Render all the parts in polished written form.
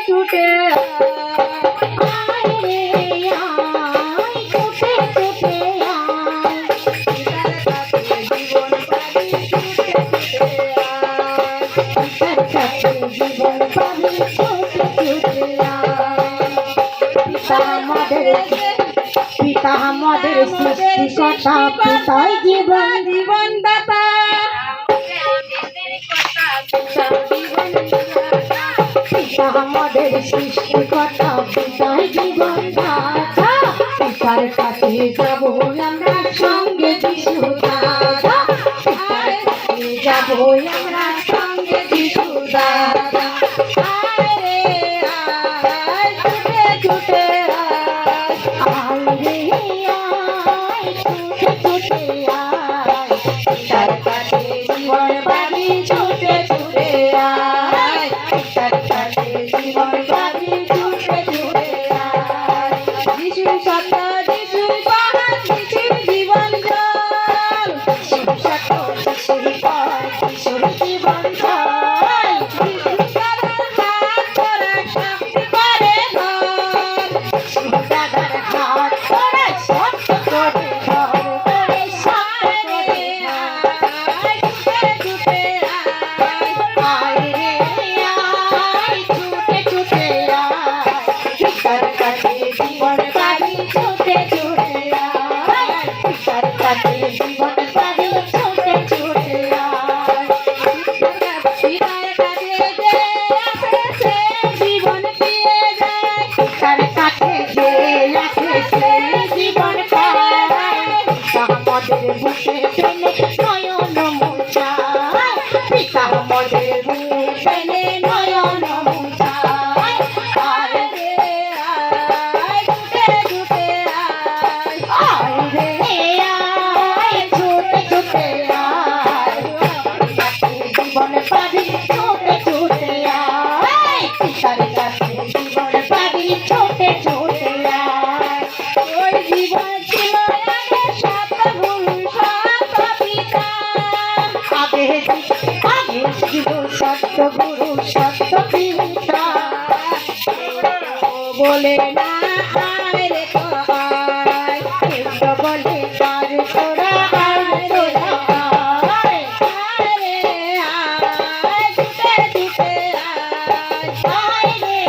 ছুটে পিতা আমাদের সৃষ্টিকর্তা, পিতাই জীবন জীবন দাতা, পিতা আমাদের সৃষ্টিকর্তা, পিতাই জীবন দাতা। পিতার কাছে যাব আমরা সঙ্গে যিশু দাদা, পিতার কাছে যাব আমরা সঙ্গে যিশু দাদা। আরে আয় ছুটে ছুটে আয় রে আয়, ছুটে ছুটে আয়, পিতার কাছে জীবন পাবি ছুটে ছুটে আয়, পিতার কাছে জীবন পাবি ছুটে ছুটে আয়। যিশু সত্য, যিশু পাহাড়, যিশুর জীবন জল, যিশু সত্য, যিশুর পথ, যিশুর জীবন জল। যিশু দাদার হাত ধরা শক্তি করে ধর, যিশু দাদার হাত ধরে শক্ত করে ধর, করে শক্ত করে আয় ছুটে ছুটে আয়, আয় রে আয়, ছুটে ছুটে আয়, পিতার কাছে জীবন পাবি ছুটে ছুটে আয়, পিতার কাছে জীবন পাবি ছুটে ছুটে আয়। পিতার কাছে যে আসে সে জীবন পেয়ে যায়, পিতার কাছে যে আসে সে জীবন পায়, পিতা আমাদের বুকে ফেলে নয়ন মুছায়, পিতা আমাদের বুকে ফেলে নয়ন মুছায়। আয় রে আয় ছুটে ছুটে আয়, আয় রে আয়, ছুটে ছুটে আয়, কাছে জীবন পাবি ছুটে ছুটে আয়, পিতার কাছে জীবন পাবি ছুটে ছুটে আয়। ওই জীবন ছিল আগে সত গুরু সত পিতা, আগে আগে ছিল সত্য গুরু সত্য পিতা, বলে না আয় রে তো আয়, কেউ তো বলে কার তোরা আয় তোরা আয়, আয় রে আয় ছুটে ছুটে আয়, আয় রে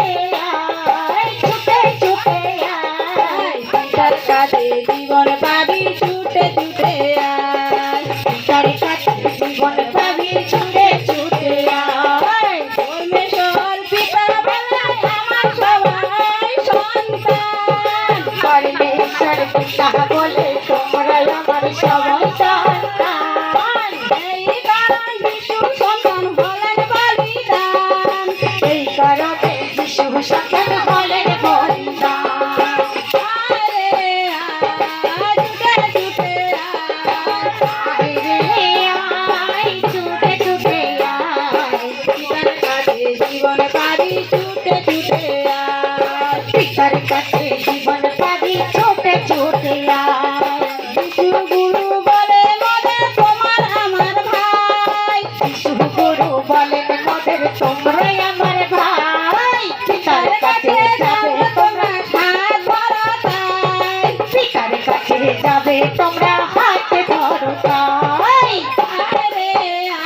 আয়, ছুটে ছুটে আয়, পিতার কাছে জীবন পাবি ছুটে ছুটে আয়, পিতার কাছে জীবন পাবি ছুটে ছুটে আয়। পরমেশ্বর পিতা বলে আমার সবাই সন্তান, পরমেশ্বর পিতা বলে তোমরা আমার সবাই সন্তান, এই কারণ যিশু সন্তান হলেন বলিদান, এই কারণে যিশু সন্তান হলেন বলিদান। আয় রে আয় ছুটে ছুটে আয়, আয় রে আয়, ছুটে ছুটে আয়, পিতার কাছে জীবন পাবি ছুটে ছুটে আয়, পিতার কাছে জীবন পাবি ছুটে ছুটে আয়। যিশু গুরু বলে মনে তোমার আমার ভাই, যিশু গুরু বলেন মোদের তোমরাই আমার ভাই, পিতার কাছে যাবে তোমরা হাত ধরা তাই, পিতার কাছে যাবে তোমরা হাত ধরো তাই। আয় রে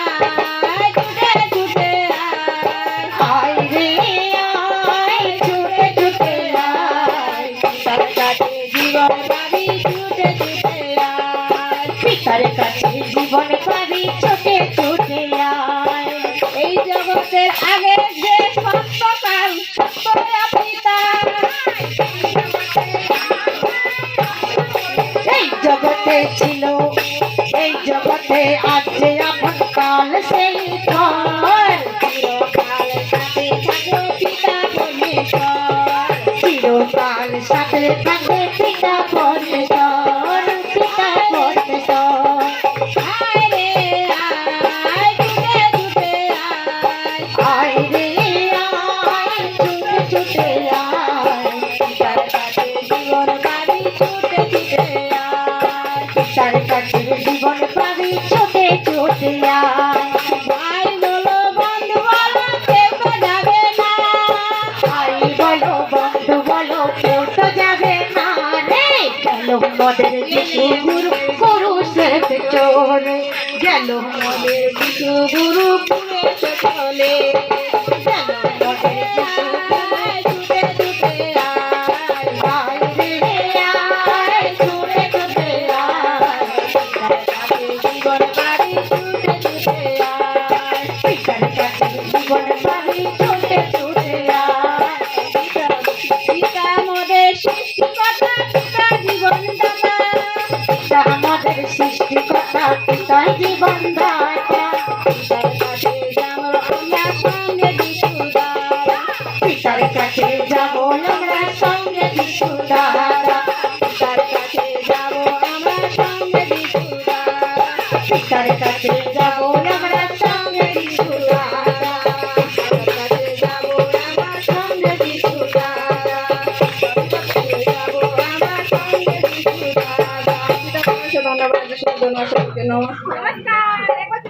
আয় ছুটে ছুটে আয়, আয় রে আয়, ছুটে ছুটে আয়, পিতার কাছে জীবন পাবি ছুটে ছুটে আয়, পিতার কাছে জীবন পাবি ছুটে ছুটে আয়। এই জগতের আগে যে সত্যকাল সত্য পিতা, এই জগতে ছিল, এই জগতে আছে আপন কাল সেই কাল, চিরকাল সাথে থাকো পিতা পরমেশ্বর, চিরকাল সাথে থাকবে পিতা পরমেশ্বর, পিতা পরমেশ্বর। আয় রে আয় ছুটে ছুটে আয়, আয় রে আয়, ছুটে ছুটে আয়, পিতার কাছে জীবন পাবি ছুটে ছুটে আয়, পিতার কাছে জীবন পাবি ছুটে ছুটে আয়। ভাই বলো বন্ধু বলো কেউ তো যাবে না, আয় মদের যিশু গুরু কুরুক্ষেত্রে চলে গেল মদের যিশু গুরু কুরুক্ষেত্রে চলে গেল মদের যিশু ছুটে ছুটে আয় আয় রে আয় ছুটে ছুটে আয় জীবন বাড়ি ছুটে ছুটে আয় পিতার কাছে জীবন বাড়ি ছুটে ছুটে আয় পিতা মোদের সৃষ্টিকর্তা পিতা জীবন দাতা পিতা আমাদের সৃষ্টিকর্তা পিতা জীবন দাতা পিতার কাছে যাব আমরা সঙ্গে যিশু দ্বারা পিতার কাছে যাব আমরা সঙ্গে যিশু দাদা পিতার কাছে যাব আমরা সঙ্গে যিশু দ্বারা পিতার কাছে যাব আমরা সঙ্গে যিশু দাদা পিতার কাছে যাব আমরা সঙ্গে যিশু দ্বারা যাব আমরা সঙ্গে যিশু দ্বারা ধন্যবাদ যিশু ধন্যবাদ নমস্কার একবার